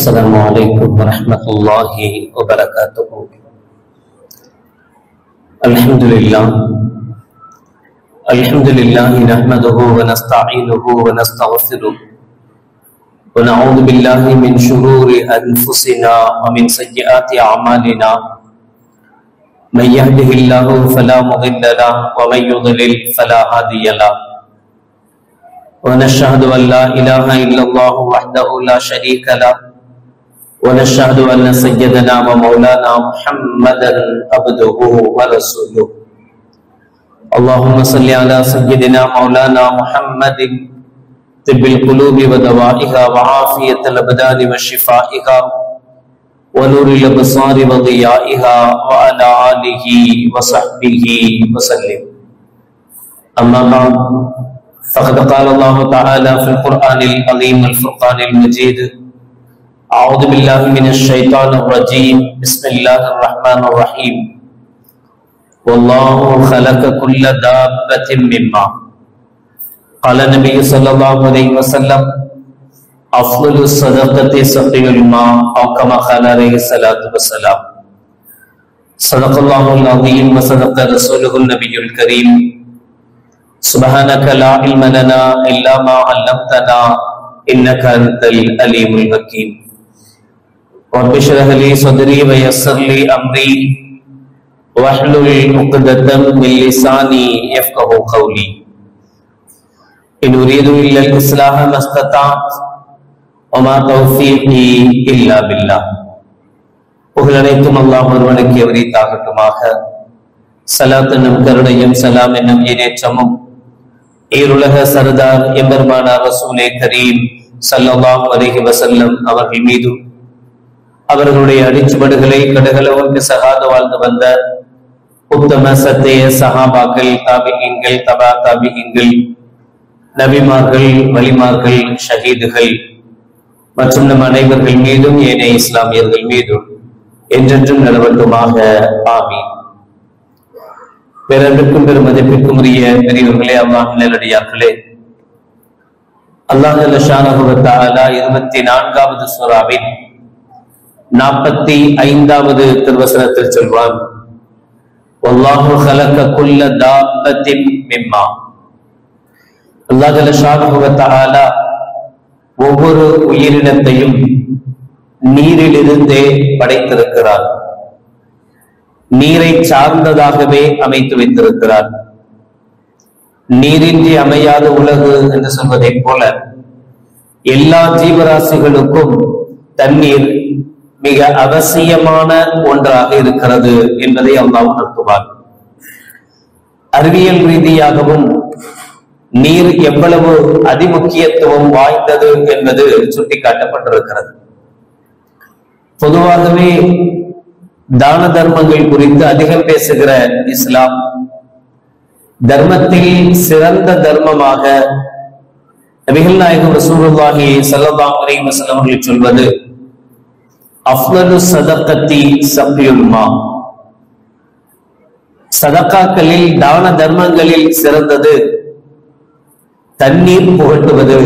السلام عليكم ورحمة الله وبركاته. الحمد لله نحمده ونستعينه ونستغفره ونعوذ بالله من شرور أنفسنا ومن سيئات أعمالنا. من يهده الله فلا مضل له ومن يضلل فلا هادي له. ونشهد أن لا إله إلا الله وحده لا شريك له ونشهد أن سيدنا ومولانا محمدا عبده ورسوله. اللهم صل على سيدنا مولانا محمد طب القلوب ودوائها وعافية الأبدان وشفائها ونور الأبصار وضيائها وعلى آله وصحبه وسلم. أما بعد، فقد قال الله تعالى في القرآن العظيم الفرقان المجيد: أعوذ بالله من الشيطان الرجيم، بسم الله الرحمن الرحيم. والله خلق كل دابة من ماء. قال النبي صلى الله عليه وسلم: أفضل الصدقة سقي الماء، أو كما قال عليه الصلاة والسلام. صدق الله العظيم وصدق رسوله النبي الكريم. سبحانك لا علم لنا إلا ما علمتنا إنك أنت العليم الحكيم. رب اشرح لي صدري ويسر لي أمري واحلل عقدة من لساني يفقهوا قولي. إن أريد إلا الإصلاح ما استطعت وما توفيقي إلا بالله. புகழனைத்தும் அல்லாஹ் ஒருவனுக்கு உரித்தாகட்டுமாக. ஸலாத் என்னும் கருணையும் சலாம் என்னும் ஈரேற்றமும் ஈருலக சர்தார் எம்பெருமானார் ரசூலே கரீம் ஸல்லல்லாஹு அலைஹி வஸல்லம் அவர்கள் மீதும் அவர்களுடைய அடிச்சுவடுகளை கடுகளவுக்கு சகாத வாழ்ந்து வந்த உத்தம சத்திய சஹாபாக்கள், தாபிஈன்கள், தபா தாபிஈன்கள், நபிமார்கள், வலிமார்கள், ஷஹீதுகள் மற்றும் நம் அனைவர்கள் மீதும் ஏனைய இஸ்லாமியர்கள் மீதும் என்றென்றும் நிலவட்டுமாக. ஆமீன். பேரன்பிற்கும் பெரும் மதிப்பிற்கும் உரிய பெரியவர்களே, அல்லாஹ் நல்லடியார்களே, அல்லாஹ் ஜல்ல ஷானஹு வ தஆலா 24வது சூராவின் 45வது திருவசனத்தில் சொல்வான்: வல்லாஹு خلق كل دابة من ماء. அல்லாஹ் ஜல்ல ஷானஹு வ தஆலா ஒவ்வொரு உயிரினத்தையும் நீரிலிருந்தே படைத்திருக்கிறார். நீரை சார்ந்ததாகவே அமைத்து வைத்திருக்கிறார். நீரின்றி அமையாத உலகு என்று சொல்வதை போல எல்லா ஜீவராசிகளுக்கும் தண்ணீர் மிக அவசியமான ஒன்றாக இருக்கிறது என்பதை அல்லாஹ் உணர்த்துவார். அறிவியல் ரீதியாகவும் நீர் எவ்வளவு அதிமுக்கியத்துவம் வாய்ந்தது என்பது சுட்டிக்காட்டப்பட்டிருக்கிறது. பொதுவாகவே தான தர்மங்கள் குறித்து அதிகம் பேசுகிற இஸ்லாம் தர்மத்தில் சிறந்த தர்மமாக நபிகள் நாயகம் ரசூலுல்லாஹி ஸல்லல்லாஹு அலைஹி வஸல்லம் அவர்கள் சொல்வது அஃலலு ஸதகத்தி ஸக்யுல் மா. சதகாக்களில், தான தர்மங்களில் சிறந்தது தண்ணீர் புகட்டுவது,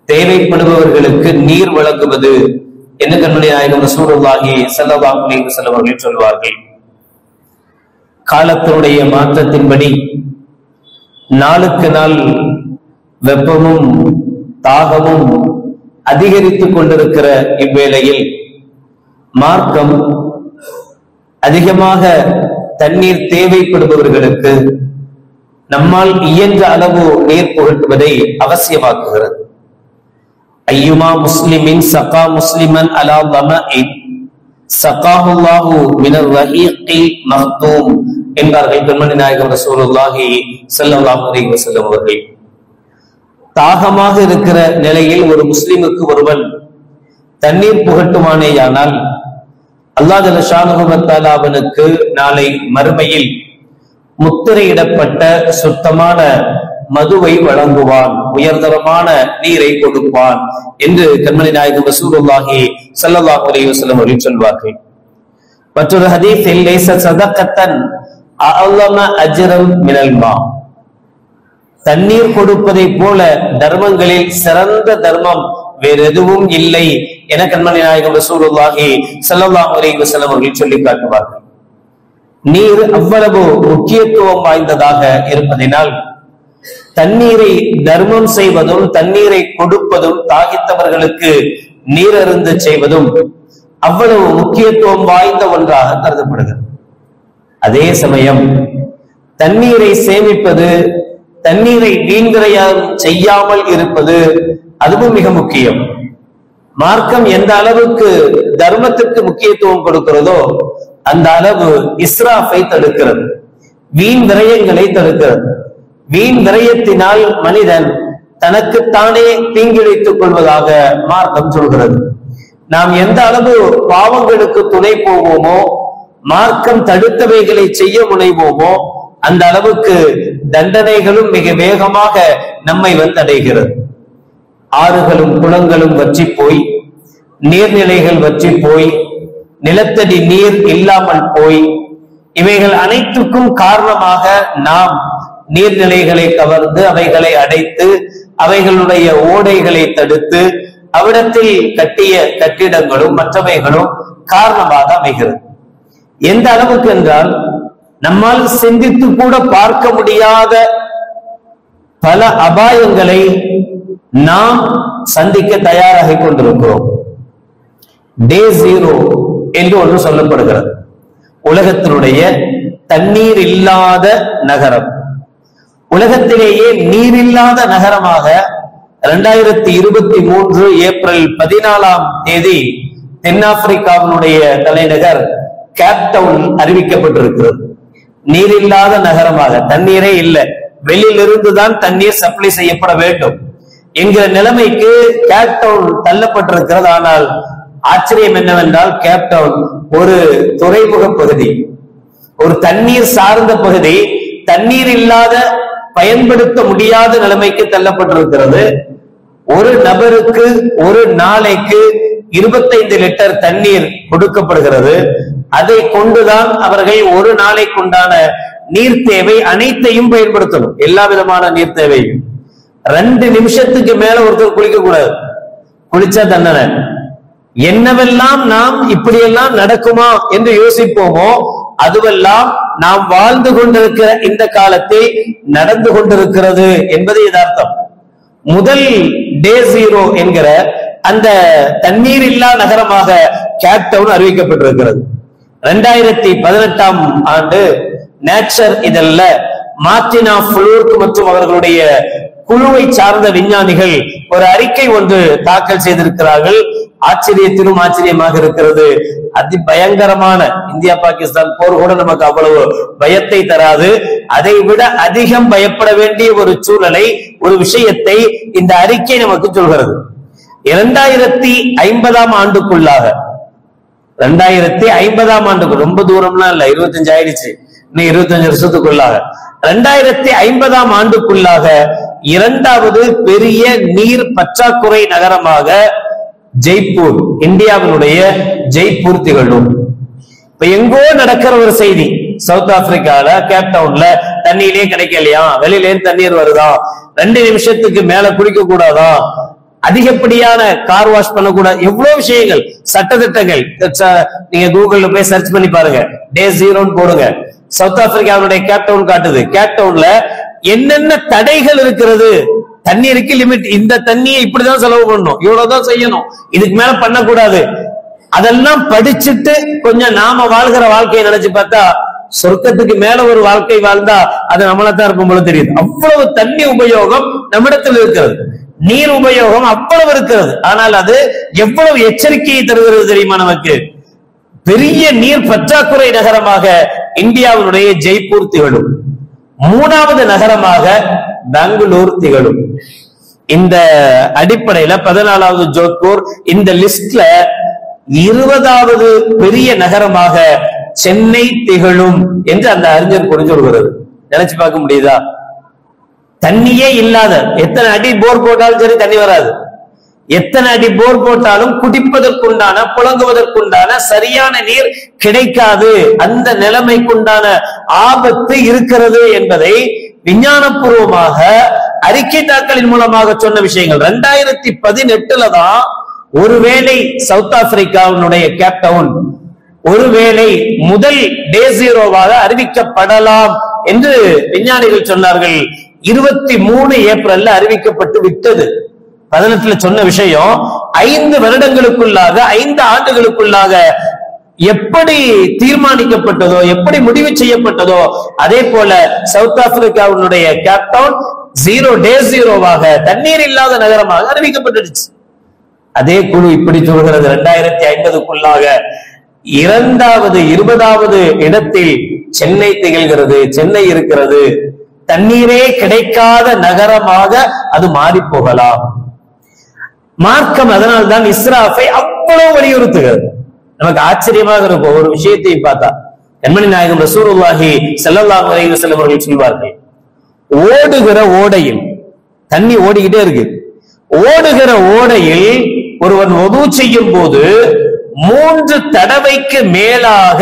தேவைப்படுபவர்களுக்கு நீர் வழங்குவது என்று கண்மணி நாயகம் ரசூலுல்லாஹி ஸல்லல்லாஹு அலைஹி வஸல்லம் அவர்கள் சொல்வார்கள். காலத்தினுடைய மாற்றத்தின்படி நாளுக்கு நாள் வெப்பமும் தாகமும் அதிகரித்துக் கொண்டிருக்கிற இவ்வேளையில் மார்க்கம் அதிகமாக தண்ணீர் தேவைப்படுபவர்களுக்கு நம்மால் இயன்ற அளவு நீர் புகட்டுவதை அவசியமாக்குகிறது. ஐயுமா முஸ்லிமின் சகா முஸ்லிமன் அலா தமஇன் சகாஹுல்லாஹு மினர் ரஹீகில் மக்தூம் என்பார்கள் பெருமானார் நாயகம் ரசூலுல்லாஹி ஸல்லல்லாஹு அலைஹி வஸல்லம் அவர்கள். தாகமாக இருக்கிற நிலையில் ஒரு முஸ்லிமுக்கு ஒருவன் தண்ணீர் புகட்டுமானேயானால் அல்லாஹ் ஜல்ல ஷானஹு வ தஆலா அவனுக்கு நாளை மறுமையில் முத்திரையிடப்பட்ட சுத்தமான மதுவை வழங்குவான், உயர்தரமான நீரை கொடுப்பான் என்று கண்மணி நாயகம் ரசூலுல்லாஹி ஸல்லல்லாஹு அலைஹி வஸல்லம் அவர்கள் சொல்வார்கள். மற்றொரு ஹதீஸில் லைஸ ஸதகத்தன் அஅலம அஜ்ரம் மினல் மா. தண்ணீர் கொடுப்பதை போல தர்மங்களில் சிறந்த தர்மம் வேறெதுவும் இல்லை என கண்மணி நாயகம் ரசூலுல்லாஹி ஸல்லல்லாஹு அலைஹி வஸல்லம் அவர்கள் சொல்லி காட்டுவார்கள். நீர் அவ்வளவு முக்கியத்துவம் வாய்ந்ததாக இருப்பதினால் தண்ணீரை தர்மம் செய்வதும் தண்ணீரை கொடுப்பதும் தாகித்தவர்களுக்கு நீரருந்து செய்வதும் அவ்வளவு முக்கியத்துவம் வாய்ந்த ஒன்றாக கருதப்படுகிறது. அதே சமயம் தண்ணீரை சேமிப்பது, தண்ணீரை வீண்விரயம் செய்யாமல் இருப்பது அதுவும் மிக முக்கியம். மார்க்கம் எந்த அளவுக்கு தர்மத்துக்கு முக்கியத்துவம் கொடுக்கிறதோ அந்த அளவு இஸ்ராஃபை தடுக்கிறது, வீண் விரயங்களை தடுக்கிறது. வீண் விரயத்தினால் மனிதன் தனக்குத்தானே தீங்கிழைத்துக் கொள்வதாக மார்க்கம் சொல்கிறது. நாம் எந்த அளவு பாவங்களுக்கு துணை போவோமோ, மார்க்கம் தடுத்தவைகளை செய்ய முனைவோமோ, அந்த அளவுக்கு தண்டனைகளும் மிக வேகமாக நம்மை வந்தடைகிறது. ஆறுகளும் குளங்களும் வற்றி போய், நீர்நிலைகள் வற்றி போய், நிலத்தடி நீர் இல்லாமல் போய், இவைகள் அனைத்துக்கும் காரணமாக நாம் நீர்நிலைகளை கவர்ந்து அவைகளை அடைத்து அவைகளுடைய ஓடைகளை தடுத்து அவ்விடத்தில் கட்டிய கட்டிடங்களும் மற்றவைகளும் காரணமாக அமைகிறது. எந்த அளவுக்கு என்றால் நம்மால் சிந்தித்து கூட பார்க்க முடியாத பல அபாயங்களை நாம் சந்திக்க தயாராகி கொண்டிருக்கிறோம். டே 0 என்று ஒன்று சொல்லப்படுகிறது. உலகத்தினுடைய தண்ணீர் இல்லாத நகரம், உலகத்திலேயே நீரில்லாத நகரமாக 2023 ஏப்ரல் 14 தென்னாப்பிரிக்காவினுடைய தலைநகர் கேப்டவுன் அறிவிக்கப்பட்டிருக்கிறது. நீரில்லாத நகரமாக, தண்ணீரே இல்லை, வெளியிலிருந்து தான் தண்ணீர் சப்ளை செய்யப்பட வேண்டும் என்கிற நிலைமைக்கு கேப்டவுன் தள்ளப்பட்டிருக்கிறது. ஆனால் ஆச்சரியம் என்னவென்றால் கேப்டவுன் ஒரு துறைமுக பகுதி, ஒரு தண்ணீர் சார்ந்த பகுதி, தண்ணீர் இல்லாத பயன்படுத்த முடியாத நிலைமைக்கு தள்ளப்பட்டிருக்கிறது. ஒரு நபருக்கு ஒரு நாளைக்கு 25 லிட்டர் தண்ணீர் கொடுக்கப்படுகிறது. அதை கொண்டுதான் அவர்கள் ஒரு நாளைக்குண்டான நீர் தேவை அனைத்தையும் பயன்படுத்தணும், எல்லா விதமான நீர் தேவையும். 2 நிமிஷத்துக்கு மேல ஒருத்தர் குளிக்க கூடாது, குளிச்சா தண்டனை. என்னவெல்லாம் நாம் இப்படியெல்லாம் நடக்குமா என்று யோசிப்போமோ அதுவெல்லாம் நாம் வாழ்ந்து கொண்டிருக்கிற இந்த காலத்தில் நடந்து கொண்டிருக்கிறது என்பது யதார்த்தம். முதல் டே 0 என்கிற அந்த தண்ணீர் இல்லா நகரமாக கேப்டவுன் அறிவிக்கப்பட்டிருக்கிறது. 2018 ஆண்டு நேச்சர் இதழ்ல மார்டினா ஃப்ளூர்க் மற்றும் அவர்களுடைய குழுவை சார்ந்த விஞ்ஞானிகள் ஒரு அறிக்கை ஒன்று தாக்கல் செய்திருக்கிறார்கள். ஆச்சரியத்திலும் ஆச்சரியமாக இருக்கிறது. அதி பயங்கரமான இந்தியா பாகிஸ்தான் போர் கூட நமக்கு அவ்வளவு பயத்தை தராது. அதை விட அதிகம் பயப்பட வேண்டிய ஒரு சூழலை, ஒரு விஷயத்தை இந்த அறிக்கை நமக்கு சொல்கிறது. 2050 ஆண்டுக்குள்ளாக, 2050 ஆண்டுக்கு ரொம்ப தூரம்லாம் இல்ல, 25 ஆயிடுச்சு, இன்னும் 25 வருஷத்துக்குள்ளாக 2050 ஆண்டுக்குள்ளாக 2வது பெரிய நீர் பற்றாக்குறை நகரமாக ஜெய்ப்பூர், இந்தியாவினுடைய ஜெய்ப்பூர் திகழும். இப்ப எங்கோ நடக்கிற ஒரு செய்தி, சவுத் ஆப்பிரிக்கால கேப்டவுன்ல தண்ணியிலே கிடைக்கலையா, வெளியிலே தண்ணீர் வருதா, 2 நிமிஷத்துக்கு மேல குளிக்க கூடாதா, அதிகப்படியான கார் வாஷ் பண்ணக்கூடாது, எவ்வளவு விஷயங்கள், சட்டத்திட்டங்கள். நீங்க கூகுள்ல போய் சர்ச் பண்ணி பாருங்க, டே 0 போடுங்க, சவுத் ஆப்பிரிக்காவுடைய கேப்டவுன் காட்டுது. கேப்டவுன்ல என்னென்ன தடைகள் இருக்கிறது, தண்ணீருக்கு லிமிட், இந்த தண்ணியை இப்படிதான் செலவு பண்ணணும், இவ்வளவுதான் செய்யணும், இதுக்கு மேல பண்ணக்கூடாது, அதெல்லாம் படிச்சுட்டு கொஞ்சம் நாம வாழ்கிற வாழ்க்கையை நினைச்சு பார்த்தா சொர்க்கத்துக்கு மேல ஒரு வாழ்க்கை வாழ்ந்தா அது நம்மளத்தான் இருக்கும் போல தெரியுது. அவ்வளவு தண்ணி உபயோகம் நம்மிடத்தில் இருக்கிறது, நீர் உபயோகம் அவ்வளவு இருக்கிறது. ஆனால் அது எவ்வளவு எச்சரிக்கையை தருகிறது தெரியுமா நமக்கு? பெரிய நீர் பற்றாக்குறை நகரமாக இந்தியாவினுடைய ஜெய்ப்பூர் திகழும். 3வது நகரமாக பெங்களூர் திகழும். இந்த அடிப்படையில 14வது ஜோத்பூர், இந்த லிஸ்ட்ல 20வது பெரிய நகரமாக சென்னை திகழும் என்று அந்த அறிஞர் புரிஞ்சுகிறது. நினைச்சு பார்க்க முடியுதா? தண்ணியே இல்லாத, எத்தனை அடி போர் போட்டாலும் சரி தண்ணி வராது, எத்தனை அடி போர் போட்டாலும் குடிப்பதற்குண்டான புழங்குவதற்குண்டான சரியான நீர் கிடைக்காது, அந்த நிலைமைக்குண்டான ஆபத்து இருக்கிறது என்பதை விஞ்ஞானபூர்வமாக அறிக்கை தாக்கலின் மூலமாக சொன்ன விஷயங்கள். 2018 தான் ஒருவேளை சவுத் ஆப்பிரிக்காவினுடைய கேப்டவுன் ஒருவேளை முதல் டே 0வாக அறிவிக்கப்படலாம் என்று விஞ்ஞானிகள் சொன்னார்கள். 23 ஏப்ரல்ல அறிவிக்கப்பட்டு விட்டது. 18 சொன்ன விஷயம் 5 வருடங்களுக்குள்ளாக 5 ஆண்டுகளுக்குள்ளாக எப்படி தீர்மானிக்கப்பட்டதோ, எப்படி முடிவு செய்யப்பட்டதோ, அதே போல சவுத் ஆப்பிரிக்காவினுடைய கேப்டவுன் 0 டே 0வாக தண்ணீர் இல்லாத நகரமாக அறிவிக்கப்பட்டுடுச்சு. அதே குழு இப்படி சொல்கிறது, 2050க்குள்ளாக 20வது இடத்தில் சென்னை திகழ்கிறது. சென்னை இருக்கிறது. தண்ணீரே கிடைக்காத நகரமாக அது மாறி போகலாம். மார்க்கம் அதனால்தான் இஸ்ராஃபை அவ்வளவு வலியுறுத்துகிறது. நமக்கு ஆச்சரியமாக இருக்கும் ஒரு விஷயத்தை பார்த்தா. கண்மணி நாயகம் ரசூலுல்லாஹி ஸல்லல்லாஹு அலைஹி வஸல்லம் அவர்கள் சொல்வார்கள், ஓடுகிற ஓடையில் தண்ணி ஓடிக்கிட்டே இருக்கு. ஓடுகிற ஓடையில் ஒருவன் வுது செய்யும் போது 3 தடவைக்கு மேலாக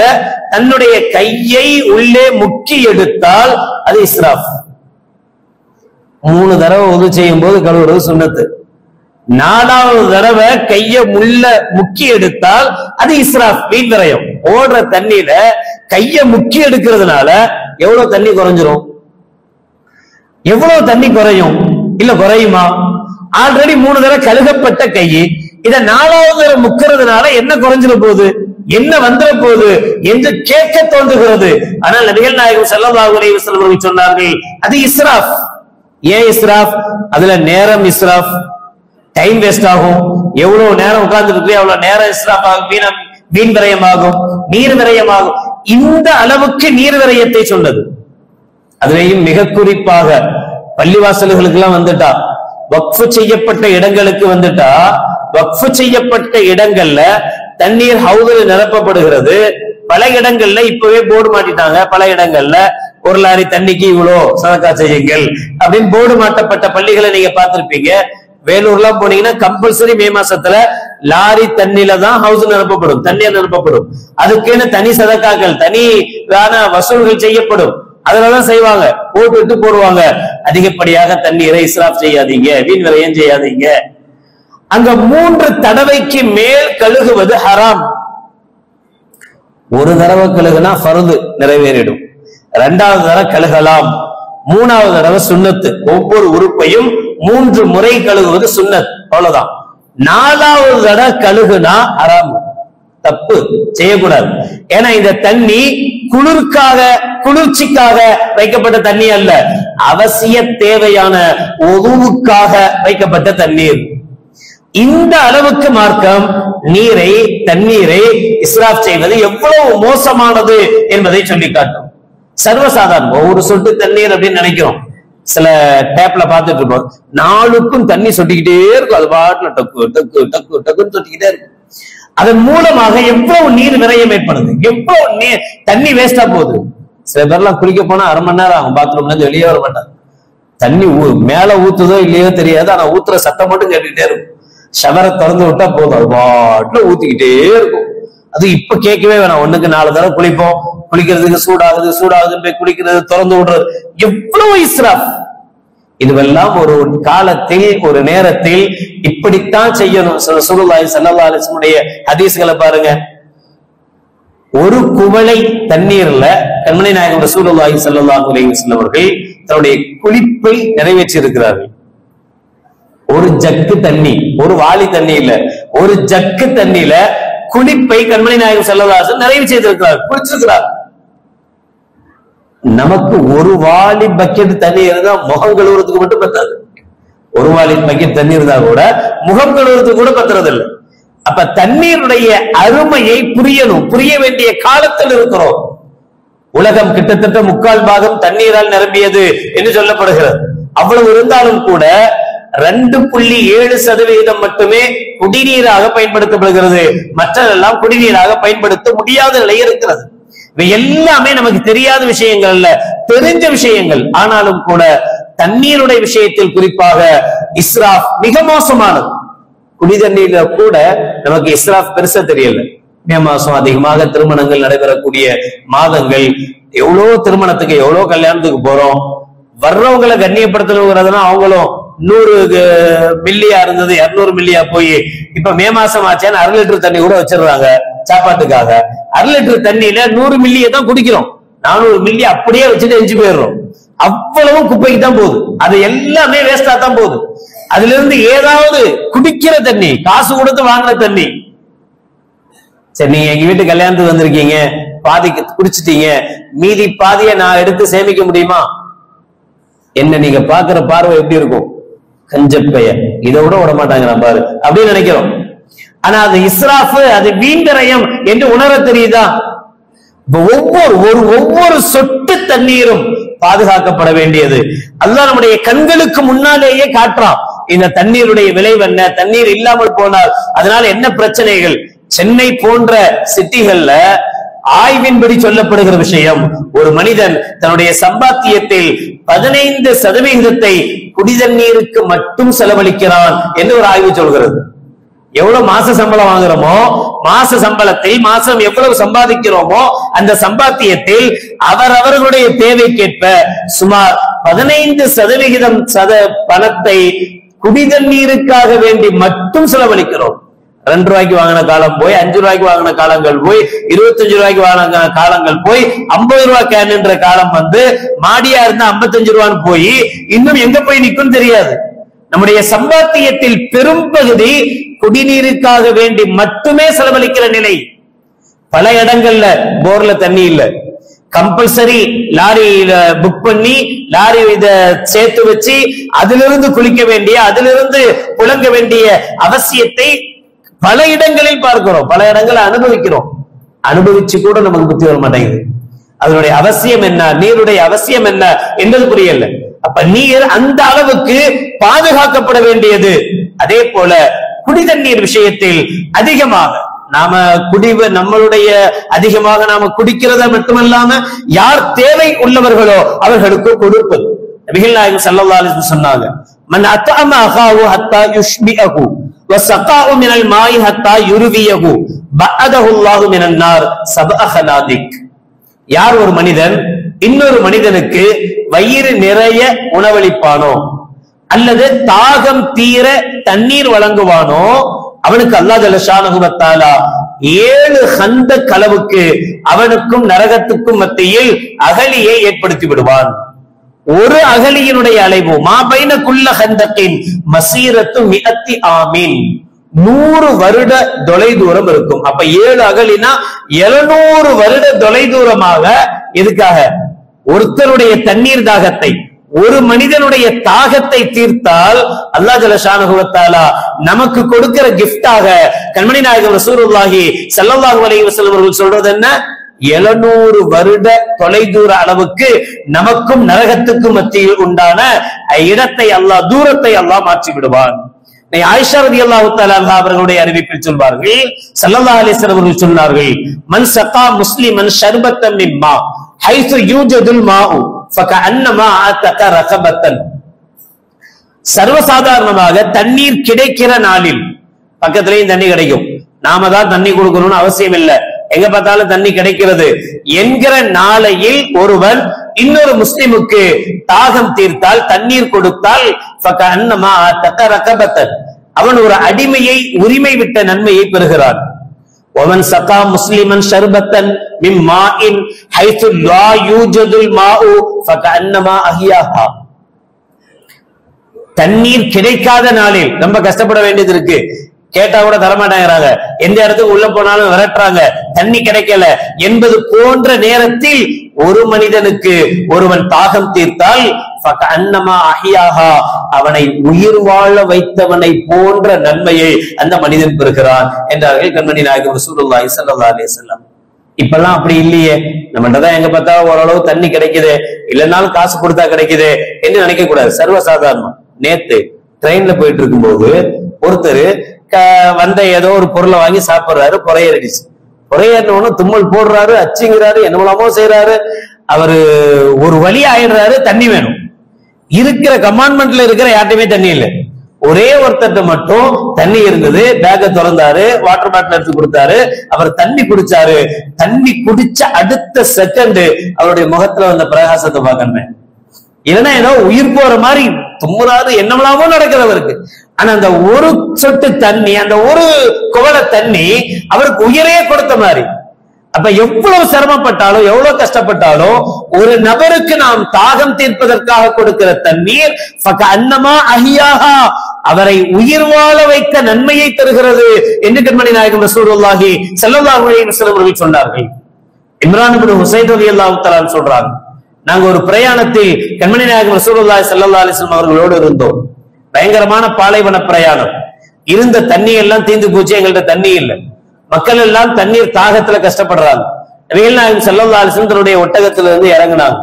தன்னுடைய கையை உள்ளே முக்கி எடுத்தால் அது இஸ்ராஃப். 3 தடவை வுது செய்யும் போது கழுவுறது சுன்னத்து. 4வது தடவை கைய முக்கி எடுத்தால் அது இஸ்ராஃப், வீண் விரயம். ஓடுற தண்ணியில கைய முக்கி எடுக்கிறதுனால எவ்வளவு தண்ணி குறைஞ்சிரும்? எவ்வளவு தண்ணி குறையும்? இல்ல குறையுமா? ஆல்ரெடி 3 தடவை கழுகப்பட்ட கை, இத 4வது தடவை முக்கிறதுனால என்ன குறைஞ்சிட போகுது, என்ன வந்துட போகுது என்று கேட்க தோன்றுகிறது. ஆனால் நபிகள் நாயகம் ஸல்லல்லாஹு அலைஹி வஸல்லம் அவர்கள் சொன்னார்கள், அது இஸ்ராஃப். ஏன் இஸ்ராஃப்? அதுல நேரம் இஸ்ராஃப், டைம் வேஸ்ட் ஆகும். எவ்வளவு நேரம் உட்கார்ந்துட்டு இருக்கு, அவ்வளவு நேரம் இஸ்ராஃப் ஆகும், வீண் விரயமாகும், நீர் விரயமாகும். இந்த அளவுக்கு நீர் விரயத்தை சொன்னது. அதுலேயும் மிக குறிப்பாக பள்ளிவாசல்களுக்கு எல்லாம் வந்துட்டா, வக்ஃபு செய்யப்பட்ட இடங்களுக்கு வந்துட்டா, வக்ஃபு செய்யப்பட்ட இடங்கள்ல தண்ணீர் ஹவுதுல நிரப்பப்படுகிறது. பல இடங்கள்ல இப்பவே போர்டு மாட்டிட்டாங்க. பல இடங்கள்ல 1 லாரி தண்ணிக்கு இவ்வளோ சதக்கா செய்யுங்கள் அப்படின்னு போர்டு மாட்டப்பட்ட பள்ளிகளை நீங்க பார்த்திருப்பீங்க. வேலூர்லாம் போனீங்கன்னா கம்பல்சரி மே மாசத்துல லாரி தண்ணியில தான் ஹவுஸ் நிரப்பப்படும், தண்ணீர் நிரப்பப்படும். அதுக்குன்னு தனி சதக்காக்கள், தனியான வசூல்கள் செய்யப்படும். அதுலதான் செய்வாங்க, போட்டு போடுவாங்க. அதிகப்படியாக தண்ணீரை இஸ்ராஃப் செய்யாதீங்க, வீண் விரயம் செய்யாதீங்க. அங்க 3 தடவைக்கு மேல் கழுகுவது ஹராம். 1 தடவை கழுகுனா ஃபர்து நிறைவேறிடும். 2வது தடவை கழுகலாம். 3வது தடவை சுன்னத்து. ஒவ்வொரு உறுப்பையும் 3 முறை கழுகுவது சுன்னத், அவ்வளவுதான். 4வது தடவை கழுகுனா ஹராம், தப்பு, செய்யக்கூடாது. ஏன்னா இந்த தண்ணி குளிர்ச்சிக்காக வைக்கப்பட்ட தண்ணி அல்ல, அவசிய தேவையான உதுவுக்காக வைக்கப்பட்ட தண்ணீர். இந்த அளவுக்கு மார்க்கம் தண்ணீரை இஸ்ராஃப் செய்வது எவ்வளவு மோசமானது என்பதை சொல்லி காட்டும். சர்வசாதாரணம் ஒவ்வொரு சொட்டு தண்ணீர் அப்படின்னு நினைக்கிறோம். சில டேப்ல பார்த்துட்டு இருப்போம், 4க்கும் தண்ணி சொட்டிக்கிட்டே இருக்கும். அது பாட்டுல டக்கு டக்கு டக்கு டக்குன்னு சொட்டிக்கிட்டே இருக்கும். அதன் மூலமாக எவ்வளவு நீர் விரயம் ஏற்படுது, எவ்வளவு தண்ணி வேஸ்டா போகுது. சில பேர்லாம் குளிக்க போனா 1/2 மணி நேரம் ஆகும், பாத்ரூம்ல இருந்து வெளியே வர மாட்டாங்க. தண்ணி மேல ஊத்துதோ இல்லையோ தெரியாது, ஆனா ஊத்துற சத்தம் மட்டும் கேட்டுக்கிட்டே இருக்கும். ஷவரை திறந்து விட்டா போதும், அது பாட்டுல ஊத்திக்கிட்டே இருக்கும். அது இப்ப கேட்கவே வேணாம், 1க்கு 4 தடவை குளிப்போம். குளிக்கிறதுக்கு சூடாகுது போய் குளிக்கிறது, திறந்து விடுறது, எவ்வளவு இஸ்ராஃப். இதுவெல்லாம் ஒரு காலத்தில், ஒரு நேரத்தில் இப்படித்தான் செய்யணும். ரசூலுல்லாஹி ஸல்லல்லாஹு அலைஹி வஸல்லம் ஹதீஸ்களை பாருங்க. ஒரு குவளை தண்ணீர்ல கண்மணி நாயகம் ரசூலுல்லாஹி ஸல்லல்லாஹு அலைஹி வஸல்லம் அவர்கள் தன்னுடைய குளிப்பை நிறைவேற்றி இருக்கிறார்கள். ஒரு ஜக்கு தண்ணி, ஒரு வாளி தண்ணி இல்ல, ஒரு ஜக்கு தண்ணியில குளிப்பை கண்மணி நாயகம் ஸல்லல்லாஹு அலைஹி வஸல்லம் நிறைவு செய்திருக்கிறார், குளிச்சிருக்கிறார். நமக்கு ஒரு வாளி பக்கெட் தண்ணி இருந்தா முகம் கழுவுறதுக்கு மட்டும் பத்தாது. ஒரு வாளி பக்கெட் தண்ணி இருந்தா கூட முகம் கழுவுறதுக்கு கூட பத்துறது இல்லை. அப்ப தண்ணீருடைய அருமையை புரியணும், புரிய வேண்டிய காலத்தில் இருக்கிறோம். உலகம் கிட்டத்தட்ட 3/4 பாகம் தண்ணீரால் நிரம்பியது என்று சொல்லப்படுகிறது. அவ்வளவு இருந்தாலும் கூட 2.7% மட்டுமே குடிநீராக பயன்படுத்தப்படுகிறது. மற்றதெல்லாம் குடிநீராக பயன்படுத்த முடியாத நிலை இருக்கிறது. இவை எல்லாமே நமக்கு தெரியாத விஷயங்கள் அல்ல, தெரிஞ்ச விஷயங்கள். ஆனாலும் கூட தண்ணீருடைய விஷயத்தில் குறிப்பாக இஸ்ராஃப் மிக மோசமானது. குடி தண்ணீர்ல கூட நமக்கு இஸ்ராஃப் பெருசா தெரியல. மே மாசம் அதிகமாக திருமணங்கள் நடைபெறக்கூடிய மாதங்கள். எவ்வளவு திருமணத்துக்கு, எவ்வளவு கல்யாணத்துக்கு போறோம். வர்றவங்களை கண்ணியப்படுத்தணுங்கிறதுனா அவங்களும் 100 மில்லியா இருந்தது 200 மில்லியா போய் இப்ப மே மாசம் ஆச்சேன்னு 1/2 லிட்டர் தண்ணி கூட வச்சிருக்காங்க சாப்பாட்டுக்காக. 1/2 லிட்டர் தண்ணியில 100 மில்லியை தான் குடிக்கிறோம், 400 மில்லி அப்படியே வச்சுட்டு எஞ்சி போயிடுறோம். அவ்வளவு குப்பைக்கு தான் போகுது, அது எல்லாமே வேஸ்டா தான் போகுது. அதுல இருந்து ஏதாவது குடிக்கிற தண்ணி, காசு கொடுத்து வாங்குற தண்ணி. சரி, நீங்க எங்க வீட்டு கல்யாணத்துக்கு வந்திருக்கீங்க, பாதி குடிச்சிட்டீங்க, மீதி பாதியை நான் எடுத்து சேமிக்க முடியுமா? என்ன நீங்க பாக்குற பார்வை எப்படி இருக்கும்? கஞ்சப்பைய இதை விட மாட்டாங்க நான் பாரு அப்படின்னு நினைக்கிறோம். ஆனா அது இஸ்ராஃப், அது வீண்விரயம் என்று உணர தெரியுதா? ஒவ்வொரு சொட்டு தண்ணீரும் பாதுகாக்கப்பட வேண்டியது. அல்லாஹ் நம்முடைய கண்களுக்கு முன்னாலேயே காட்டுறான் இந்த தண்ணீருடைய விளைவு என்ன, தண்ணீர் இல்லாமல் போனால் அதனால என்ன பிரச்சனைகள். சென்னை போன்ற சிட்டிகள்ல ஆய்வின்படி சொல்லப்படுகிற விஷயம், ஒரு மனிதன் தன்னுடைய சம்பாத்தியத்தில் 15% குடிதண்ணீருக்கு மட்டும் செலவழிக்கிறான் என்று ஒரு ஆய்வு சொல்கிறது. எவ்வளவு மாச சம்பளம் வாங்குறோமோ, மாச சம்பளத்தில் மாசம் எவ்வளவு சம்பாதிக்கிறோமோ அந்த சம்பாத்தியத்தில் அவரவர்களுடைய தேவைக்கேற்ப சுமார் 15% பணத்தை குடிதண்ணீருக்காக வேண்டி மட்டும் செலவழிக்கிறோம். 2 ரூபாய்க்கு வாங்கின காலம் போய், 5 ரூபாய்க்கு வாங்கின காலங்கள் போய், 25 ரூபாய்க்கு வாங்கின காலங்கள் போய், 50 ரூபாய் கேன்ன்ற காலம் வந்து மாடியா இருந்தா 55 ரூபான்னு போய் இன்னும் எங்க போய் நிக்கும் தெரியாது. நம்முடைய சம்பாத்தியத்தில் பெரும் பகுதி குடிநீருக்காக வேண்டி மட்டுமே செலவழிக்கிற நிலை. பல இடங்கள்ல போர்ல தண்ணி இல்ல, கம்பல்சரி லாரியில புக் பண்ணி லாரி இத சேர்த்து வச்சு அதிலிருந்து குளிக்க வேண்டிய, அதிலிருந்து புழங்க வேண்டிய அவசியத்தை பல இடங்களில் பார்க்கிறோம், பல இடங்களை அனுபவிக்கிறோம். அனுபவிச்சு கூட நமக்கு புத்தி வர மாட்டேங்குது. அதனுடைய அவசியம் என்ன, நீருடைய அவசியம் என்ன என்பது புரியல. அப்ப நீர் அந்த அளவுக்கு பாதுகாக்கப்பட வேண்டியது. அதே போல குடிதண்ணீர் விஷயத்தில் அதிகமாக நாம நம்மளுடைய அதிகமாக நாம குடிக்கிறத மட்டுமல்லாம யார் தேவை உள்ளவர்களோ அவர்களுக்கு கொடுப்பது. நபிகள் நாயகம் ஸல்லல்லாஹு அலைஹி வஸல்லம் சொன்னாங்க, மன் அத்அம அகாஹு ஹத்தா யுஷ்பிஹு வஸகாஉ மினல் மாஇ ஹத்தா யுர்வியஹு பஅதஹு அல்லாஹு மினன் நார் சபஅ ஹலாதிக். யார் ஒரு மனிதன் இன்னொரு மனிதனுக்கு வயிறு நிறைய உணவளிப்பானோ அல்லது தாகம் தீர தண்ணீர் வழங்குவானோ அவனுக்கு அல்லாஹ் ஜல்ல ஷானஹு வ தஆலா 7 ஹந்தக் அளவுக்கு அவனுக்கும் நரகத்துக்கும் மத்தியில் அகலியை ஏற்படுத்தி விடுவான். ஒரு அகலியினுடைய அளவு மா பைன குல்ல ஹந்தக்கின் மசீரத்து மிஅத்தி ஆமீன், 100 வருட தொலை தூரம் இருக்கும். அப்ப 7 அகலினா 700 வருட தொலை தூரமாக. எதுக்காக? ஒருத்தருடைய தண்ணீர் தாகத்தை, ஒரு மனிதனுடைய தாகத்தை தீர்த்தால் அல்லாஹ் ஜல்ல ஷானஹு வ தஆலா நமக்கு கொடுக்கிற கிஃப்டாக கண்மணி நாயகம் ரசூலுல்லாஹி ஸல்லல்லாஹு அலைஹி வஸல்லம் அவர்கள் சொல்றது என்ன? 700 வருட தொலைதூர அளவுக்கு நமக்கும் நரகத்துக்கும் மத்தியில் உண்டான இடத்தை அல்லாஹ், தூரத்தை அல்லாஹ் மாற்றி விடுவான். ஆயிஷா ரலியல்லாஹு தஆலா அன்ஹா அவர்களுடைய அறிவிப்பில் சொல்வார்கள், ஸல்லல்லாஹு அலைஹி வஸல்லம் அவர்கள் சொன்னார்கள், மன் ஸகா முஸ்லிமன் ஷர்பத்தன் மிம்மா ஹைது யூஜதுல் மாஉ ஃபகஅன்னமா அத்தக ரகபத்தன். சர்வசாதாரணமாக தண்ணீர் கிடைக்கிற நாளில், பக்கத்திலேயும் தண்ணி கிடைக்கும், நாம தான் தண்ணி கொடுக்கணும்னு அவசியம் இல்லை, எங்க பார்த்தாலும் தண்ணி கிடைக்கிறது என்கிற நாளையில் ஒருவன் இன்னொரு முஸ்லிமுக்கு தாகம் தீர்த்தால், தண்ணீர் கொடுத்தால் ஃபகஅன்னமா அத்தக ரகபத்தன், அவன் ஒரு அடிமையை உரிமை விட்ட நன்மையை பெறுகிறான். ومن سقى مسلما شربة من ماء حيث لا يوجد الماء فكأنما أحياها. தண்ணீர் கிடைக்காத நாளில் ரொம்ப கஷ்டப்பட வேண்டியது இருக்கு, கேட்டா கூட தரமாட்டேங்கிறாங்க, எந்த இடத்துக்கு உள்ள போனாலும் விரட்டுறாங்க, தண்ணி கிடைக்கல என்பது போன்ற நேரத்தில் ஒரு மனிதனுக்கு ஒருவன் தாகம் தீர்த்தால் ஃபகஅன்னமா அஹ்யாஹா, அவனை உயிர் வாழ வைத்தவனை போன்ற நன்மையை அந்த மனிதன் பெறுகிறான் என்றார்கள் கண்மணி நாயகம் ரசூலுல்லாஹி ஸல்லல்லாஹு அலைஹி வஸல்லம். இப்பெல்லாம் அப்படி இல்லையே, நம்மகிட்ட தான் எங்க பார்த்தா ஓரளவு தண்ணி கிடைக்குது, இல்லைனாலும் காசு கொடுத்தா கிடைக்குது என்று நினைக்க கூடாது. சர்வசாதாரணம். நேத்து ட்ரெயின்ல போயிட்டு இருக்கும்போது ஒருத்தர் வந்த ஏதோ ஒரு பொருளை வாங்கி சாப்பிடுறாரு, புறையடிச்சு, புறையேறினவனு தும்மல் போடுறாரு, அச்சுங்கிறாரு, என்னமோ செய்யறாரு, அவரு ஒரு வழி ஆயிடுறாரு, தண்ணி வேணும். இருக்கிற கமாண்ட்மெண்ட்ல இருக்கிற யார்ட்டுமே தண்ணி இல்லை, ஒரே ஒருத்தர்கிட்ட மட்டும் தண்ணி இருந்தது. பேக்க திறந்தாரு, வாட்டர் பாட்டில் எடுத்து கொடுத்தாரு, அவர் தண்ணி குடிச்சாரு. தண்ணி குடிச்ச அடுத்த செகண்ட் அவருடைய முகத்துல வந்த பிரகாசத்தை பார்க்கணும். இல்லைன்னா ஏதோ உயிர் போற மாதிரி தும்முறாரு, என்னமெல்லாமோ நடக்கிறவருக்கு. ஆனா அந்த ஒரு சொட்டு தண்ணி, அந்த ஒரு குவளை தண்ணி அவருக்கு உயிரே கொடுத்த மாதிரி. அப்ப எவ்வளவு சிரமப்பட்டாலும் எவ்வளவு கஷ்டப்பட்டாலும் ஒரு நபருக்கு நாம் தாகம் தீர்ப்பதற்காக கொடுக்கிற தண்ணீர் அன்னமா அஹியாஹா, அவரை உயிர் வாழ வைக்க நன்மையை தருகிறது என்று கண்மணி நாயகம் ரசூலுல்லாஹி ஸல்லல்லாஹு அலைஹி வஸல்லம் அவர்கள் சொன்னார்கள். இம்ரான் இப்னு ஹுசைன் ரலியல்லாஹு தஆலா சொல்றாங்க, நாங்க ஒரு பிரயாணத்தில் கண்மணி நாயகம் ரசூலுல்லாஹி ஸல்லல்லாஹு அலைஹி வஸல்லம் அவர்களோடு இருந்தோம். பயங்கரமான பாலைவன பிரயாணம். இருந்த தண்ணி எல்லாம் தீர்ந்து போச்சு, எங்கள்ட்ட தண்ணி இல்லை. மக்கள் எல்லாம் தண்ணீர் தாகத்துல கஷ்டப்படுறாங்க. நபிகள் நாயகம் ஸல்லல்லாஹு அலைஹி வஸல்லம் தன்னுடைய ஒட்டகத்துல இருந்து இறங்கினாங்க.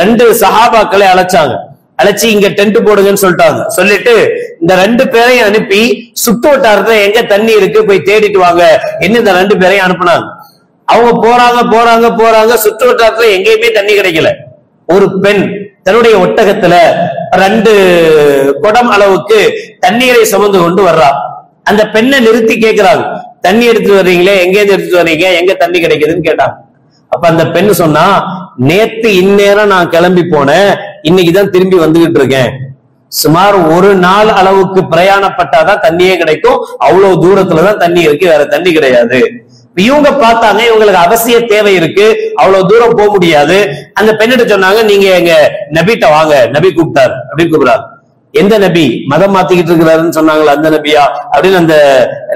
2 சஹாபாக்களை அழைச்சாங்க. அழைச்சி இங்க டென்ட் போடுங்கன்னு சொல்லிட்டாங்க. சொல்லிட்டு இந்த 2 பேரையும் அனுப்பி சுத்து வட்டாரத்துல எங்க தண்ணி இருக்கு போய் தேடிட்டு வாங்க என்ன இந்த 2 பேரையும் அனுப்புனாங்க. அவங்க போறாங்க போறாங்க போறாங்க, சுற்று வட்டாரத்துல எங்கேயுமே தண்ணி கிடைக்கல. ஒரு பெண் தன்னுடைய ஒட்டகத்துல 2 குடம் அளவுக்கு தண்ணீரை சுமந்து கொண்டு வர்றா. அந்த பெண்ணை நிறுத்தி கேட்கிறாங்க, தண்ணி எடுத்துட்டு வர்றீங்களே, எங்க எடுத்துட்டு வர்றீங்க, எங்க தண்ணி கிடைக்குதுன்னு கேட்டாங்க. அப்ப அந்த பெண்ணு சொன்னா, நேத்து இந்நேரம் நான் கிளம்பி போனேன், இன்னைக்குதான் திரும்பி வந்துகிட்டு இருக்கேன். சுமார் 1 நாள் அளவுக்கு பிரயாணப்பட்டாதான் தண்ணியே கிடைக்கும், அவ்வளவு தூரத்துலதான் தண்ணி இருக்கு, வேற தண்ணி கிடையாது. இவங்க பார்த்தாங்க, இவங்களுக்கு அவசிய தேவை இருக்கு, அவ்வளவு தூரம் போக முடியாது. அந்த பெண்ணிட்ட சொன்னாங்க, நீங்க எங்க நபிட்ட வாங்க, நபி கூப்பிட்டார் அப்படின்னு கூப்பிடுறாரு. எந்த நபி? மதம் மாத்திக்கிட்டு இருக்கிறாருன்னு சொன்னாங்களா, அந்த நபியா அப்படின்னு அந்த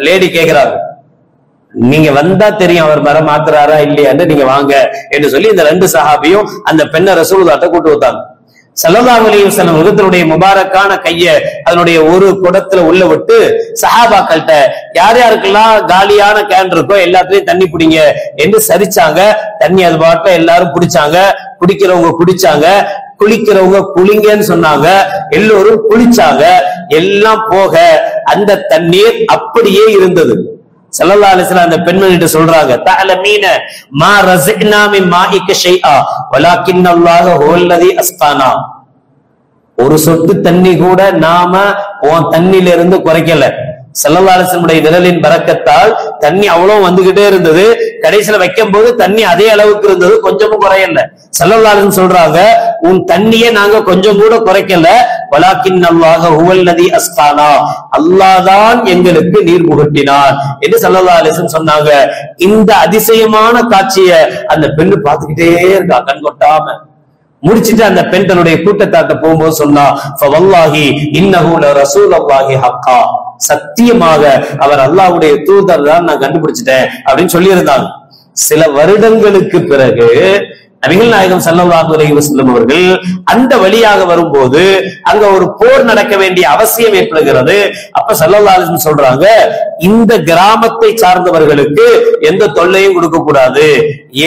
லேடி கேட்கிறாங்க. நீங்க வந்தா தெரியும் அவர் மரம் மாத்துறாரா இல்லையான்னு, நீங்க வாங்க என்று சொல்லி இந்த 2 சஹாபியும் அந்த பெண்ணை ரசூலுல்லாஹ்ட்ட கூட்டு வந்தாங்க. ஸல்லல்லாஹு அலைஹி வஸல்லம் முகத்தினுடைய முபாரக்கான கைய அதனுடைய ஒரு குடத்துல உள்ள விட்டு சஹாபாக்கள்கிட்ட யார் யாருக்கெல்லாம் காலியான கேன் இருக்கோ எல்லாத்துலயும் தண்ணி பிடிங்க என்று சரிச்சாங்க. தண்ணி அது பாட்டுல எல்லாரும் பிடிச்சாங்க. குடிக்கிறவங்க குடிச்சாங்க, குளிக்கிறவங்க குளிங்கன்னு சொன்னாங்க. எல்லோரும் குளிச்சாங்க. எல்லாம் போக அந்த தண்ணீர் அப்படியே இருந்தது. ஸல்லல்லாஹு அலைஹி வஸல்லம் அந்த பெண்மணிட்ட சொல்றாங்க, தஅலமீன மா ரஸக்னா மின் மாஇக ஷைஆ வலாக்கின்னல்லாஹ ஹுவல்லதி அஸ்கானா. ஒரு சொட்டு தண்ணி கூட நாம உன் தண்ணில இருந்து குறைக்கல. ஸல்லல்லாஹு அலைஹி வஸல்லம் விரலின் பரக்கத்தால் தண்ணி அவ்வளவு வந்துகிட்டே இருந்தது. கடைசியில வைக்கும் போது தண்ணி அதே அளவுக்கு இருந்தது, கொஞ்சமும் குறையல. ஸல்லல்லாஹு அலைஹி வஸல்லம் சொல்றாங்க, உன் தண்ணியை நாங்க கொஞ்சம் கூட குறைக்கல. வலாக்கின்னல்லாஹ ஹுவல்லதி அஸ்கானா, அல்லாஹ் தான் எங்களுக்கு நீர் புகட்டினான் என்று ஸல்லல்லாஹு அலைஹி வஸல்லம் சொன்னாங்க. இந்த அதிசயமான காட்சியை அந்த பெண்ணு பார்த்துக்கிட்டே இருக்கா கண் கொட்டாம. முடிச்சிட்டு அந்த பெண் தன்னுடைய கூட்டத்தாட்ட போகும்போது சொன்னா, ஃபவல்லாஹி இன்னஹு லரசூலுல்லாஹி ஹக்கா, சத்தியமாக அவர் அல்லாஹ்வுடைய தூதர் தான் நான் கண்டுபிடிச்சிட்டேன் அப்படின்னு சொல்லி இருந்தாங்க. சில வருடங்களுக்கு பிறகு நபிகள் நாயகம் ஸல்லல்லாஹு அலைஹி வஸல்லம் அவர்கள் அந்த வழியாக வரும்போது அங்க ஒரு போர் நடக்க வேண்டிய அவசியம் ஏற்படுகிறது. அப்ப ஸல்லல்லாஹு அலைஹி வஸல்லம் சொல்றாங்க, இந்த கிராமத்தை சார்ந்தவர்களுக்கு எந்த தொல்லையும் கொடுக்க கூடாது.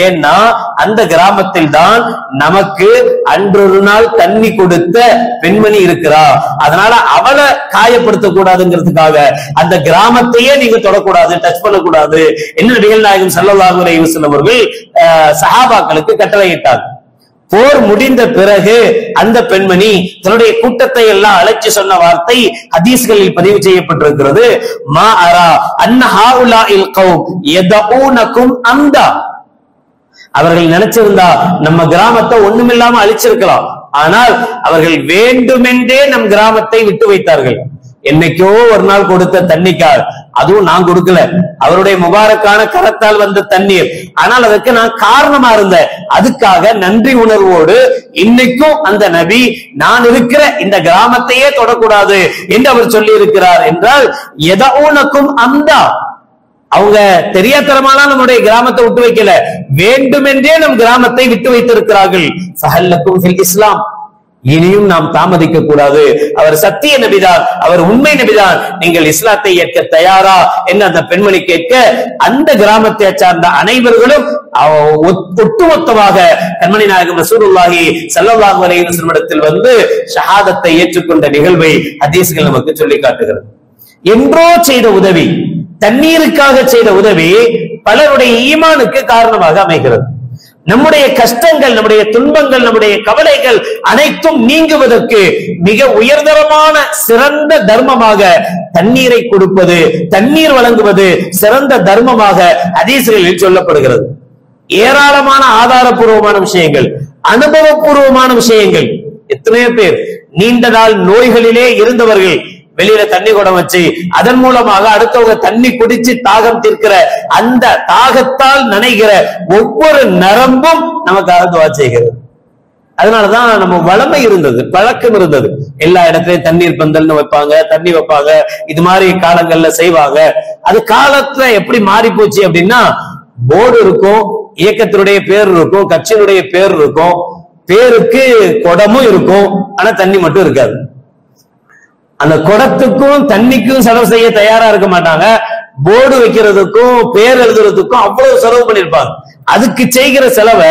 ஏன்னா அந்த கிராமத்தில் தான் நமக்கு அன்றொரு நாள் தண்ணி கொடுத்த பெண்மணி இருக்கிறா, அதனால அவளை காயப்படுத்த கூடாதுங்கிறதுக்காக அந்த கிராமத்தையே நீங்க தொடக்கூடாது, டச் பண்ணக்கூடாது என்ன நபிகள் நாயகம் ஸல்லல்லாஹு அலைஹி வஸல்லம் அவர்கள் சஹாபாக்களுக்கு கட்டளையிட்டார். போர் முடிந்த பிறகு அந்த பெண்மணி தன்னுடைய கூட்டத்தை எல்லாம் அழைச்சு சொன்ன வார்த்தை ஹதீஸ்களில் பதிவு செய்யப்பட்டிருக்கிறது, மா அரா அன்ன ஹாஉலாஇல் கௌம் யதஊனகும் அம்தா. அவர்கள் நினைச்சிருந்தா நம்ம கிராமத்தை ஒண்ணுமில்லாம அழிச்சிருக்கலாம், ஆனால் அவர்கள் வேண்டுமென்றே நம் கிராமத்தை விட்டு வைத்தார்கள். என்னைக்கோ ஒரு நாள் கொடுத்த தண்ணிக்கால், அதுவும் நான் கொடுக்கல, அவருடைய முபாரக்கான கரத்தால் வந்த தண்ணீர், ஆனால் அதற்கு நான் காரணமா இருந்தேன். அதுக்காக நன்றி உணர்வோடு இன்னைக்கும் அந்த நபி நான் இருக்கிற இந்த கிராமத்தையே தொடக்கூடாது என்று அவர் சொல்லி இருக்கிறார் என்றால், எதஊனக்கும் அம்தா, அவங்க தெரியாதனமான நம்முடைய கிராமத்தை விட்டு வைக்கல, வேண்டுமென்றே நம் கிராமத்தை விட்டு வைத்திருக்கிறார்கள். ஃபஹல்லக்கும் ஃபில் இஸ்லாம், இனியும் நாம் தாமதிக்க கூடாது. அவர் சத்திய நபிதான், அவர் உண்மை நபிதான், நீங்கள் இஸ்லாத்தை ஏற்க தயாரா என்று அந்த பெண்மணி கேட்க, அந்த கிராமத்தை சார்ந்த அனைவர்களும் ஒட்டுமொத்தமாக கண்மணி நாயகம் ரசூலுல்லாஹி ஸல்லல்லாஹு அலைஹி வஸல்லம் இடத்தில் வந்து ஷஹாதத்தை ஏற்றுக்கொண்ட நிகழ்வை ஹதீஸ்கள் நமக்கு சொல்லி காட்டுகிறது. என்றோ செய்த உதவி, தண்ணீருக்காக செய்த உதவி பலருடைய ஈமானுக்கு காரணமாக அமைகிறது. நம்முடைய கஷ்டங்கள், நம்முடைய துன்பங்கள், நம்முடைய கவலைகள் அனைத்தும் நீங்குவதற்கு மிக உயர்தரமான சிறந்த தர்மமாக தண்ணீரை கொடுப்பது, தண்ணீர் வழங்குவது சிறந்த தர்மமாக ஹதீஸ்களில் சொல்லப்படுகிறது. ஏராளமான ஆதாரபூர்வமான விஷயங்கள், அனுபவபூர்வமான விஷயங்கள் எத்தனையோ பேர் நீண்ட நாள் நோய்களிலே இருந்தவர்கள் வெளியில தண்ணி குடம் வச்சு அதன் மூலமாக அடுத்தவங்க தண்ணி குடிச்சு தாகம் தீர்க்கிற அந்த தாகத்தால் நனைகிற ஒவ்வொரு நரம்பும் நமக்காக துவா செய்கிறது. அதனாலதான் நம்ம வளமை இருந்தது, பழக்கம் இருந்தது. எல்லா இடத்துலயும் தண்ணீர் பந்தல்னு வைப்பாங்க, தண்ணி வைப்பாங்க, இது மாதிரி காலங்கள்ல செய்வாங்க. அது காலத்துல எப்படி மாறி போச்சு அப்படின்னா, போர்டு இருக்கும், இயக்கத்தினுடைய பேர் இருக்கும், கட்சியினுடைய பேர் இருக்கும், பேருக்கு குடமும் இருக்கும், ஆனா தண்ணி மட்டும் இருக்காது. அந்த குடத்துக்கும் தண்ணிக்கும் செலவு செய்ய தயாரா இருக்க மாட்டாங்க. போர்டு வைக்கிறதுக்கும் பேர் எழுதுறதுக்கும் அவ்வளவு செலவு பண்ணிருப்பாங்க. அதுக்கு செய்கிற செலவை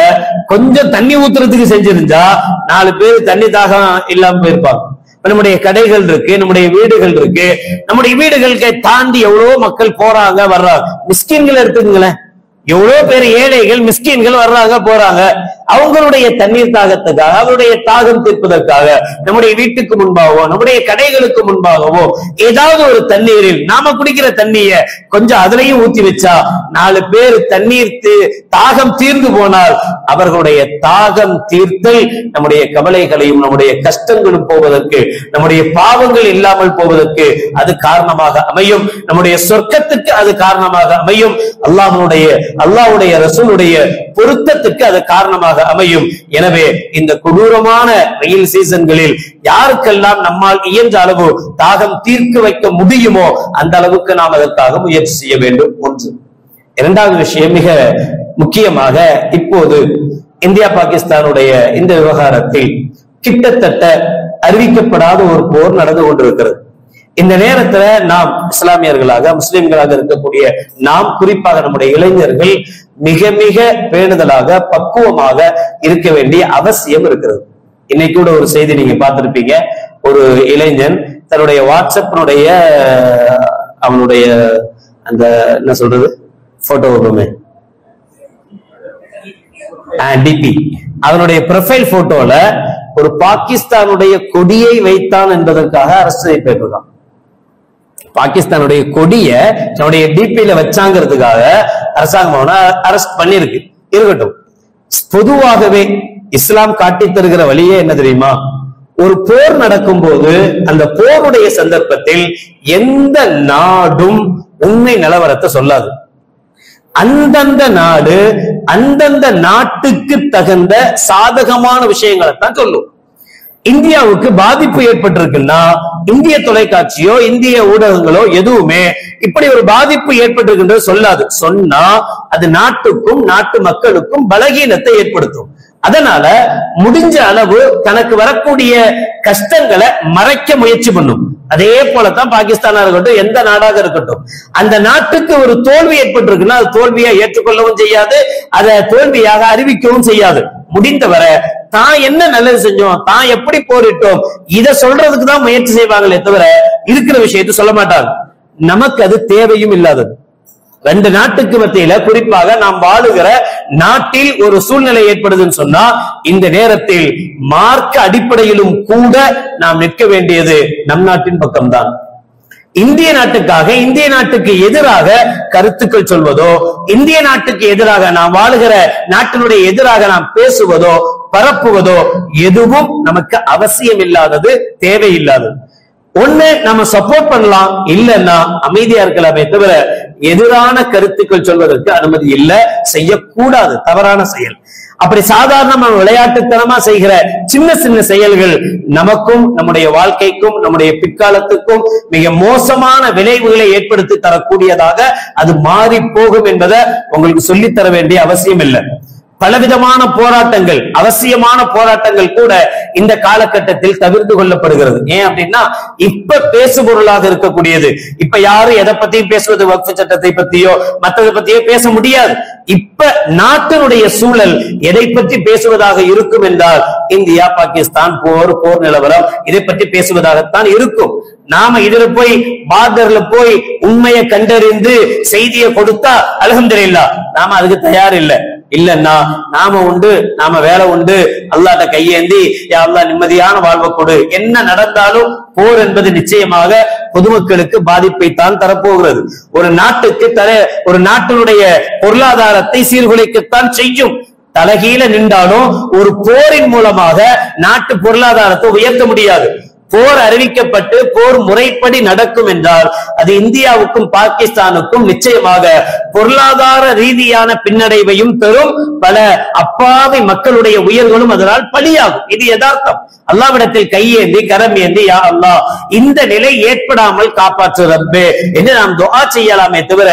கொஞ்சம் தண்ணி ஊத்துறதுக்கு செஞ்சிருந்தா 4 பேர் தண்ணி தாகம் இல்லாம போயிருப்பாங்க. நம்முடைய கடைகள் இருக்கு, நம்முடைய வீடுகள் இருக்கு. நம்முடைய வீடுகளுக்கு தாண்டி எவ்வளவு மக்கள் போறாங்க வர்றாங்க. மிஸ்கின்கள் எடுத்துக்கங்களேன், எவ்வளவு பேர் ஏழைகள் மிஸ்கின்கள் வர்றாங்க போறாங்க. அவங்களுடைய தண்ணீர் தாகத்துக்காக, அவருடைய தாகம் தீர்ப்பதற்காக நம்முடைய வீட்டுக்கு முன்பாகவோ நம்முடைய கடைகளுக்கு முன்பாகவோ ஏதாவது ஒரு தண்ணீரில் நாம குடிக்கிற தண்ணிய கொஞ்சம் அதுலயும் ஊத்தி வச்சா 4 பேர் தண்ணீர் தாகம் தீர்ந்து போனால் அவர்களுடைய தாகம் தீர்த்தல் நம்முடைய கவலைகளையும் நம்முடைய கஷ்டங்களும் போவதற்கு, நம்முடைய பாவங்கள் இல்லாமல் போவதற்கு அது காரணமாக அமையும். நம்முடைய சொர்க்கத்துக்கு அது காரணமாக அமையும். அல்லாஹ்வுடைய ரசூலுடைய பொருத்தத்துக்கு அது காரணமாக அமையும். எனவே இந்த கொடூரமான வெயில் சீசன்களில் யாருக்கெல்லாம் நம்மால் இயன்ற அளவு தாகம் தீர்க்க வைக்க முடியுமோ அந்த அளவுக்கு நாம் அதற்காக முயற்சி செய்ய வேண்டும். ஒன்று. இரண்டாவது விஷயம், மிக முக்கியமாக இப்போது இந்தியா பாகிஸ்தானுடைய இந்த விவகாரத்தில் கிட்டத்தட்ட அறிவிக்கப்படாத ஒரு போர் நடந்து கொண்டிருக்கிறது. இந்த நேரத்துல நாம் இஸ்லாமியர்களாக, முஸ்லிம்களாக இருக்கக்கூடிய நாம், குறிப்பாக நம்முடைய இளைஞர்கள் மிக மிக பேணுதலாக, பக்குவமாக இருக்க வேண்டிய அவசியம் இருக்கிறது. இன்னைக்கு கூட ஒரு செய்தி நீங்க பார்த்திருப்பீங்க. ஒரு இளைஞன் தன்னுடைய வாட்ஸ்அப்னுடைய அவனுடைய அந்த என்ன சொல்றது போட்டோவுமே டிபி, அவனுடைய ப்ரொஃபைல் போட்டோல ஒரு பாகிஸ்தானுடைய கொடியை வைத்தான் என்பதற்காக அரசு செய்யப்பட்டிருக்கான். பாகிஸ்தானுடைய கொடிய தன்னுடைய டிபியில வச்சாங்கிறதுக்காக அரசாங்கம் அவனை அரெஸ்ட் பண்ணிருக்கு. இருக்கட்டும், பொதுவாகவே இஸ்லாம் காட்டி தருகிற வழியே என்ன தெரியுமா? ஒரு போர் நடக்கும் போது அந்த போருடைய சந்தர்ப்பத்தில் எந்த நாடும் உண்மை நிலவரத்தை சொல்லாது. அந்தந்த நாடு அந்தந்த நாட்டுக்கு தகுந்த சாதகமான விஷயங்களை தான் சொல்லும். இந்தியாவுக்கு பாதிப்பு ஏற்பட்டிருக்குன்னா இந்திய தொலைக்காட்சியோ இந்திய ஊடகங்களோ எதுவுமே இப்படி ஒரு பாதிப்பு ஏற்பட்டிருக்கின்றது சொல்லாது. சொன்னா அது நாட்டுக்கும் நாட்டு மக்களுக்கும் பலகீனத்தை ஏற்படுத்தும். அதனால முடிஞ்ச அளவு தனக்கு வரக்கூடிய கஷ்டங்களை மறைக்க முயற்சி பண்ணும். அதே போலதான் பாகிஸ்தானா இருக்கட்டும், எந்த நாடாக இருக்கட்டும், அந்த நாட்டுக்கு ஒரு தோல்வி ஏற்பட்டிருக்குன்னா அது தோல்வியை ஏற்றுக்கொள்ளவும் செய்யாது, அதை தோல்வியாக அறிவிக்கவும் செய்யாது. முடிந்தவரை தான் என்ன நல்லது செஞ்சோம், தான் எப்படி போரிட்டோம், இதை சொல்றதுக்கு தான் முயற்சி செய்வாங்களே தவிர இருக்கிற விஷயத்தை சொல்ல மாட்டாங்க. நமக்கு அது தேவையும் இல்லாதது. 2 நாட்டுக்கு மத்தியில, குறிப்பாக நாம் வாழுகிற நாட்டில் ஒரு சூழ்நிலை ஏற்படுதுன்னு சொன்னா இந்த நேரத்தில் மார்க்க அடிப்படையிலும் கூட நாம் நிற்க வேண்டியது நம் நாட்டின் பக்கம்தான். இந்திய நாட்டுக்காக, இந்திய நாட்டுக்கு எதிராக கருத்துக்கள் சொல்வதோ, இந்திய நாட்டுக்கு எதிராக, நாம் வாழுகிற நாட்டினுடைய எதிராக நாம் பேசுவதோ பரப்புவதோ எதுவும் நமக்கு அவசியம் இல்லாதது, தேவையில்லாதது. ஒண்ணு நம்ம சப்போர்ட் பண்ணலாம், இல்லைன்னா அமைதியா இருக்கலாமே தவிர எதிரான கருத்துக்கள் சொல்வதற்கு அனுமதி இல்லை, செய்யக்கூடாது, தவறான செயல். அப்படி சாதாரண விளையாட்டுத்தனமா செய்கிற சின்ன சின்ன செயல்கள் நமக்கும் நம்முடைய வாழ்க்கைக்கும் நம்முடைய பிற்காலத்துக்கும் மிக மோசமான விளைவுகளை ஏற்படுத்தி தரக்கூடியதாக அது மாறி போகும் என்பதை உங்களுக்கு சொல்லித்தர வேண்டிய அவசியம் இல்லை. பலவிதமான போராட்டங்கள், அவசியமான போராட்டங்கள் கூட இந்த காலகட்டத்தில் தவிர்த்து கொள்ளப்படுகிறது. ஏன் அப்படின்னா இப்ப பேசுபொருளாக இருக்கக்கூடியது, இப்ப யாரும் எதை பத்தியும் பேசுவது, வக்ஃப் சட்டத்தை பத்தியோ மற்றதை பத்தியோ பேச முடியாது. இப்ப நாட்டினுடைய சூழல் எதை பற்றி பேசுவதாக இருக்கும் என்றால் இந்தியா பாகிஸ்தான் போர் நிலவரம், இதை பற்றி பேசுவதாகத்தான் இருக்கும். நாம இதுல போய் பார்டர்ல போய் உண்மையை கண்டறிந்து செய்தியை கொடுத்தா அல்ஹம்துலில்லாஹ், நாம அதுக்கு தயார் இல்லை. இல்லன்னா நாம உண்டு, நாம வேலை உண்டு, அல்லாஹ்ட்ட கையேந்தி யா அல்லாஹ் நிம்மதியான வாழ்வை கொடு. என்ன நடந்தாலும் போர் என்பது நிச்சயமாக பொதுமக்களுக்கு பாதிப்பை தான் தரப்போகிறது. ஒரு நாட்டுக்கு ஒரு நாட்டினுடைய பொருளாதாரத்தை சீர்குலைக்கத்தான் செய்யும். தலகீழ நின்றாலும் ஒரு போரின் மூலமாக நாட்டு பொருளாதாரத்தை உயர்த்த முடியாது. போர் அறிவிக்கப்பட்டு போர் முறைப்படி நடக்கும் என்றால் அது இந்தியாவுக்கும் பாகிஸ்தானுக்கும் நிச்சயமாக பொருளாதார ரீதியான பின்னடைவையும் தரும். பல அப்பாவி மக்களுடைய உயிர்களும் அதனால் பலியாகும். இது யதார்த்தம். அல்லாஹ்விடத்தில் கையேந்தி கரம் ஏந்தி, யா அல்லாஹ் இந்த நிலை ஏற்படாமல் காப்பாற்று ரப்பே என்று நாம் துஆ செய்யலாமே தவிர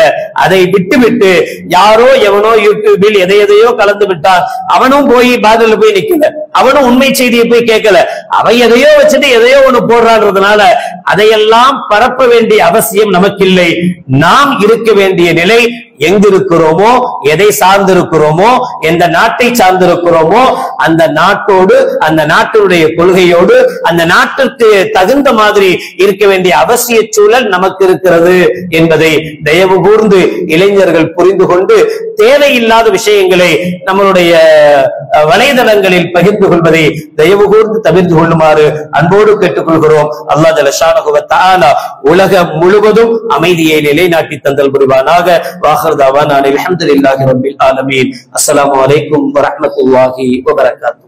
அதை விட்டுவிட்டு யாரோ எவனோ யூடியூபில் எதையோ கலந்து விட்டான், அவனும் போய் பாதல போய் நிக்கல, அவனும் உண்மை செய்தியை போய் கேட்கல, அவன் எதையோ வச்சுட்டு எதையோ ஒண்ணு போடுறான்றதுனால அதையெல்லாம் பரப்ப வேண்டிய அவசியம் நமக்கு இல்லை. நாம் இருக்க வேண்டிய நிலை எங்கிருக்கிறோமோ, எதை சார்ந்திருக்கிறோமோ, எந்த நாட்டை சார்ந்திருக்கிறோமோ அந்த நாட்டோடு, அந்த நாட்டினுடைய கொள்கையோடு, அந்த நாட்டிற்கு தகுந்த மாதிரி இருக்க வேண்டிய அவசிய சூழல் நமக்கு இருக்கிறது என்பதை தயவு கூர்ந்து இளைஞர்கள் புரிந்து கொண்டு தேவையில்லாத விஷயங்களை நம்மளுடைய வலைதளங்களில் பகிர்ந்து கொள்வதை தயவு கூர்ந்து தவிர்த்து கொள்ளுமாறு அன்போடு கேட்டுக்கொள்கிறோம். அல்லாஹ் ஜல்ல ஷானஹு வ தஆலா உலகம் முழுவதும் அமைதியை நிலைநாட்டி தந்தல் புரிவானாக. வாஹிர் தஅவானா அல்ஹம்துலில்லாஹி ரப்பில் ஆலமீன். அஸ்ஸலாமு அலைக்கும் வ ரஹ்மத்துல்லாஹி வ பரகாத்துஹு.